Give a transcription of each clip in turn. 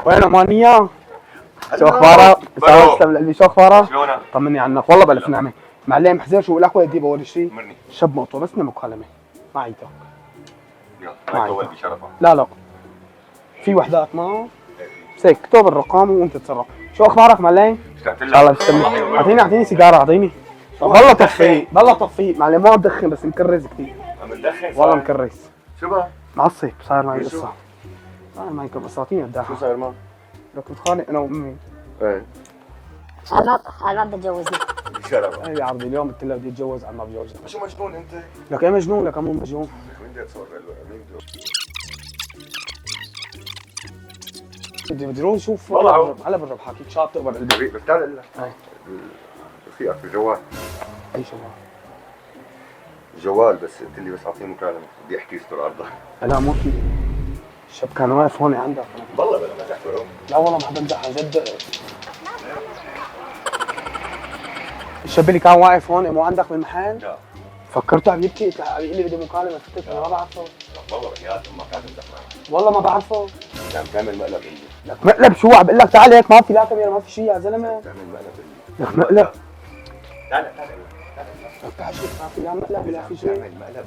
وين امانيه؟ شو اخبارك؟ تسلم قلبي، شو اخبارك؟ شلونك؟ طمني عنك، والله بألف نعمه. معلم حزير شو لك ودي بوري شيء؟ مرني شب مقطوع بس من مكالمه ما عيتك. يلا ما يطول بشرفك. لا في وحدات ما بس هيك اكتب الرقم وانت تتصرف. شو اخبارك معلم؟ اشتقت لك. الله يسلمك. اعطيني سيجاره اعطيني. والله طفي معلم، ما بدخن بس مكرز كثير. عم تدخن؟ والله مكرز. شو بقى؟ معصب صاير معي قصه. صاير معي بس اعطيني الداخل. شو صاير معك؟ لك متخانق انا وامي. ايه انا بدي اتجوزني بشرفك. ايه يا عرضي اليوم قلت له بدي اتجوز على ما بجوزها. شو مجنون انت؟ لك ايه مجنون؟ لك مو مجنون. وين بدي اتصور له؟ مين بدي روح شوف والله هلا برا بحاكيك شاطئ برا قلبي. بس تعال اقول لك ايه رفيقك في الجوال. اي شباب الجوال بس قلت لي بس اعطيه مكالمه بدي احكي يستر ارضك. لا مو في الشاب كان واقف هون عندك. والله بلا مزح برو. لا والله ما حدا مزح عن جد. الشاب اللي كان واقف هون مو عندك بالمحل؟ لا فكرته عم يبكي عم يقول لي بدي مكالمه فتت انا ما بعرفه. والله بحياة امك قاعد تمزح معي. والله ما بعرفه. عم تعمل مقلب عندي. لك مقلب شو؟ عم بقول لك تعال هيك ما في لا كاميرا ما في شيء يا زلمه. تعمل مقلب عندي. لك مقلب. تعال لك تعال شوف ما في لا مقلب ولا في شيء. تعمل مقلب.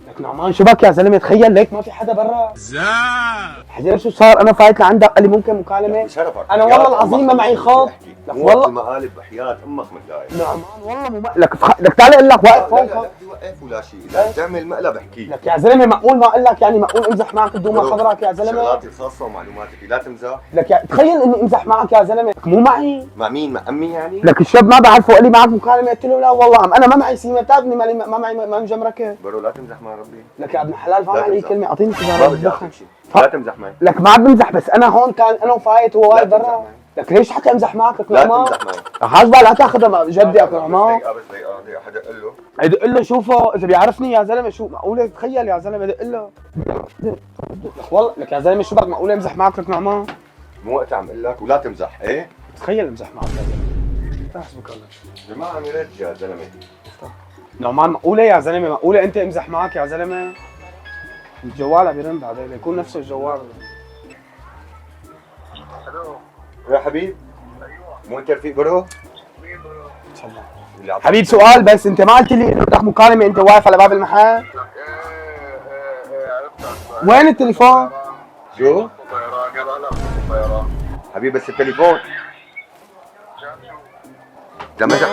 لك نعمان شبك يا زلمه، تخيل ليك ما في حدا برا. حزير شو صار؟ انا فايت لعندك قال لي ممكن مكالمه. بشرفك. انا والله العظيم ما معي خاط. لك والله المقالب بحياة امك متضايق. نعمان والله مو لك تعال اقول لك واقف هون. لا بدي وقف ولا شيء، اذا بتعمل مقلب احكي. لك يا زلمه معقول ما اقول لك يعني معقول امزح معك بدون ما خبرك يا زلمه؟ شغلاتي الخاصة ومعلوماتك لا تمزح. لك تخيل اني امزح معك يا زلمه، مو معي. مع مين؟ مع امي يعني؟ لك الشاب ما بعرفه قال لي معك مكالمه، قلت له لا والله انا ما معي سيمه بتعرفني ما معي ما مجمركه. برو لا تمزح مع ربي. لك يا ابن الحلال فاهم لا علي تمزح. كلمه اعطيني ما سيجاره بدي بدخن. احكي شيء. لا تمزح معي. لك ما عاد بمزح بس انا هون كان انا وفايت وهو واقف لا تمزح برا. معي. لك ليش حتى امزح معك؟ لك لا نعمان تمزح معي. حاجبه لا تاخذها جدي يا نعمان. بس دقيقة حدا قال له ادق له شوفه اذا بيعرفني يا زلمه. شو معقوله؟ تخيل يا زلمه ادق له. لك والله لك يا زلمه شو بك معقوله امزح معك؟ لك نعمان مو وقت عم اقول لك ولا تمزح. ايه تخيل امزح معك يا زلمه. حسبك الله. جماعة عم يرد يا زلمة. نعمان معقوله يا زلمه؟ معقوله انت امزح معك يا زلمه؟ الجوال عم يرن بعدين بيكون نفسه الجوال. الو يا حبيب مو انت رفيق برو؟ مين برو؟ اللي عطاك- حبيب سؤال بس، انت ما قلت لي انه بدك مكالمه انت واقف على باب المحل؟ ايه عرفتك. وين التليفون؟ شو؟ طيران قال انا طيران. حبيب بس التليفون لا مزح.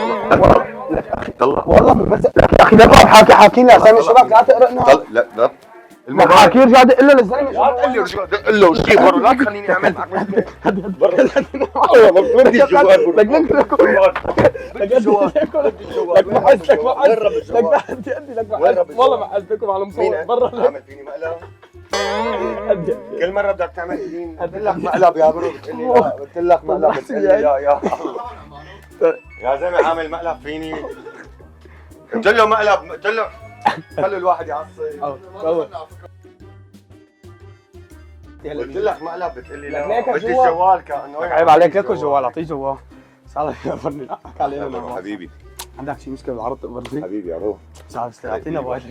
طلع والله بس لك يا اخي دقوا حاكي لي يا زلمه شبك لا تقرقنا. لا لا حاكي رجع دق له للزلمه. لا تقول لي رجع دق له وشي برو لا تخليني اعمل معك برو والله بدي الجوال برو بدي الجوال لك ما حس لك ما حس لك ما حد يدي لك ما حس والله ما حس بكم على مصور برا. عامل فيني مقلب كل مرة بدك تعمل فيني قلت لك مقلب يا برو بتقول لي لا قلت لك مقلب بتقول لي لا يا الله يا زلمة عامل مقلب فيني قلت له مقلب قلت له خلوا الواحد يعصب قلت لك مقلب بتقول لي لا بدي الجوال كأنه عيب عليك لك الجوال اعطيه جوال. صار يقبرني حكى علينا حبيبي عندك شي مشكله بالعرض تقبرني حبيبي يا روح مش عارف اعطينا بوقتك.